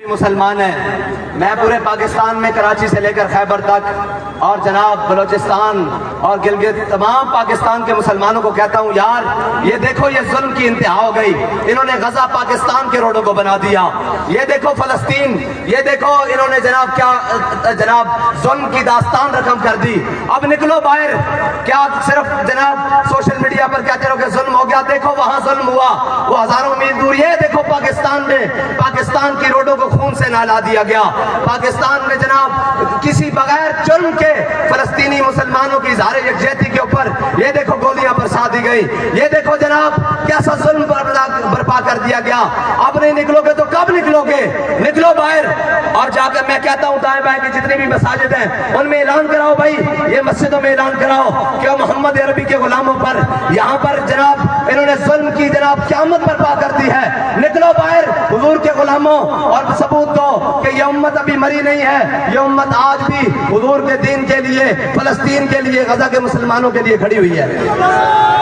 مسلمان ہیں. میں پورے پاکستان میں کراچی سے لے کر خیبر تک اور جناب بلوچستان اور گلگت تمام پاکستان کے مسلمانوں کو کہتا ہوں، یار یہ دیکھو یہ ظلم کی انتہا ہو گئی. انہوں نے غزہ پاکستان کے روڈوں کو بنا دیا. یہ دیکھو فلسطین، یہ دیکھو انہوں نے جناب کیا جناب ظلم کی داستان رقم کر دی. اب نکلو باہر. کیا صرف جناب سوشل میڈیا پر کہتے رہو کہ ظلم ہو گیا؟ دیکھو وہاں ظلم ہوا، وہ ہزاروں میل دور. یہ دیکھو پاکستان میں پاکستان کی روڈوں کو خون سے نہلا دیا گیا. پاکستان میں جناب کسی بغیر جرم کے فلسطینی مسلمانوں کی اظہار یکجہتی کے اوپر یہ دیکھو گولیاں برسا دی گئی. یہ دیکھو جناب کیسا ظلم برپا کر دیا گیا. اب نہیں نکلو گے تو کب نکلو گے؟ نکلو باہر. اور جا کر میں کہتا ہوں دائیں بائیں کی جتنی بھی مساجد ہیں ان میں اعلان کراؤ بھائی، یہ مسجدوں میں اعلان کراؤ کہ محمد عربی کے غلاموں پر یہاں پر جناب انہوں نے ظلم کی جناب قیامت برپا کر دی ہے. نکلو باہر حضور کے غلاموں اور ثبوت دو کہ یہ امت ابھی مری نہیں ہے. یہ امت آج بھی حضور کے دین کے لیے، فلسطین کے لیے، غزہ کے مسلمانوں کے لیے کھڑی ہوئی ہے.